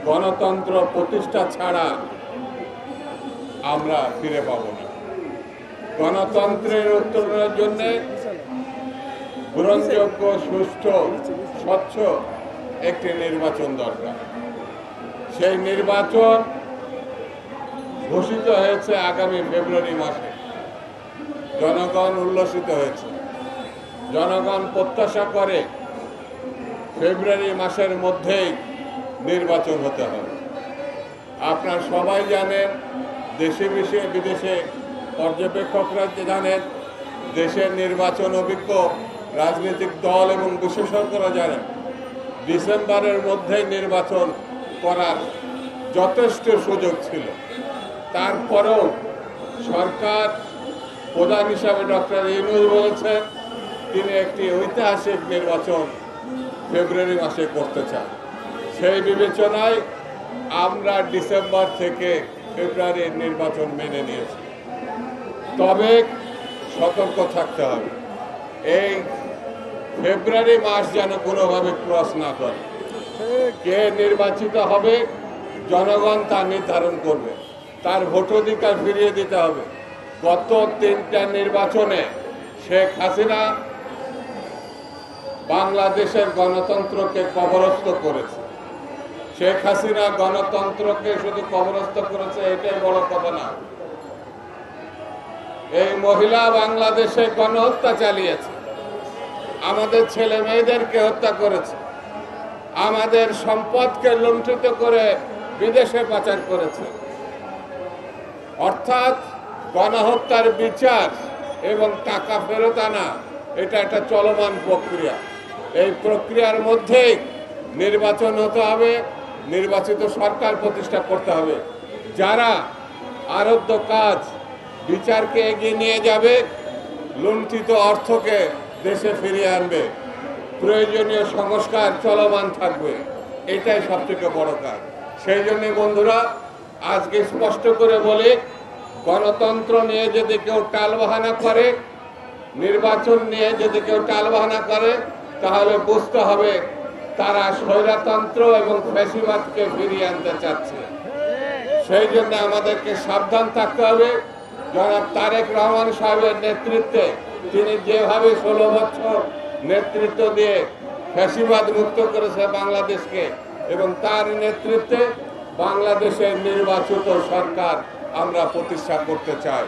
গণতন্ত্র প্রতিষ্ঠা ছাড়া আমরা ফিরে পাব না। গণতন্ত্রের উত্তরণের জন্য গ্রহণযোগ্য, সুষ্ঠু, স্বচ্ছ একটি নির্বাচন দরকার। সেই নির্বাচন ঘোষিত হয়েছে আগামী ফেব্রুয়ারি মাসে। জনগণ উল্লসিত হয়েছে। জনগণ প্রত্যাশা করে ফেব্রুয়ারি মাসের মধ্যেই নির্বাচন হতে হবে। আপনারা সবাই জানেন, দেশে বিদেশে পর্যবেক্ষকরা জানেন, দেশের নির্বাচন অভিজ্ঞ রাজনৈতিক দল এবং বিশেষজ্ঞরা জানেন, ডিসেম্বরের মধ্যেই নির্বাচন করার যথেষ্ট সুযোগ ছিল। তারপরেও সরকার প্রধান হিসাবে ডক্টর ইউনূস বলেছেন তিনি একটি ঐতিহাসিক নির্বাচন ফেব্রুয়ারি মাসে করতে চান। সেই বিবেচনায় আমরা ডিসেম্বর থেকে ফেব্রুয়ারির নির্বাচন মেনে নিয়েছি। তবে সতর্ক থাকতে হবে, এই ফেব্রুয়ারি মাস যেন কোনোভাবে ক্রস না করে। কে নির্বাচিত হবে জনগণ তা নির্ধারণ করবে। তার ভোটাধিকার ফিরিয়ে দিতে হবে। গত 3টা নির্বাচনে শেখ হাসিনা বাংলাদেশের গণতন্ত্রকে কবরস্থ করেছে। শেখ হাসিনা গণতন্ত্রকে শুধু কবরস্থ করেছে এটাই বড় কথা না, এই মহিলা বাংলাদেশে গণহত্যা চালিয়েছে, আমাদের ছেলে মেয়েদেরকে হত্যা করেছে, আমাদের সম্পদকে লুণ্ঠিত করে বিদেশে পাচার করেছে। অর্থাৎ গণহত্যার বিচার এবং টাকা ফেরত আনা এটা একটা চলমান প্রক্রিয়া। এই প্রক্রিয়ার মধ্যেই নির্বাচন হতে হবে, নির্বাচিত সরকার প্রতিষ্ঠা করতে হবে। যারা আরব্ধ কাজ বিচারকে এগিয়ে নিয়ে যাবে, লুণ্ঠিত অর্থকে দেশে ফিরিয়ে আনবে, প্রয়োজনীয় সংস্কার চলমান থাকবে, এটাই সবথেকে বড় কাজ। সেই জন্য বন্ধুরা, আজকে স্পষ্ট করে বলি, গণতন্ত্র নিয়ে যদি কেউ টালবাহানা করে, নির্বাচন নিয়ে যদি কেউ টালবাহানা করে, তাহলে বুঝতে হবে তারা স্বৈরতন্ত্র এবং ফ্যাসিবাদকে ফিরিয়ে আনতে চাচ্ছে। সেই জন্য আমাদেরকে সাবধান থাকতে হবে। জনাব তারেক রহমান সাহেবের নেতৃত্বে তিনি যেভাবে 16 বছর নেতৃত্ব দিয়ে ফ্যাসিবাদ মুক্ত করেছে বাংলাদেশকে, এবং তার নেতৃত্বে বাংলাদেশের নির্বাচিত সরকার আমরা প্রতিষ্ঠা করতে চাই।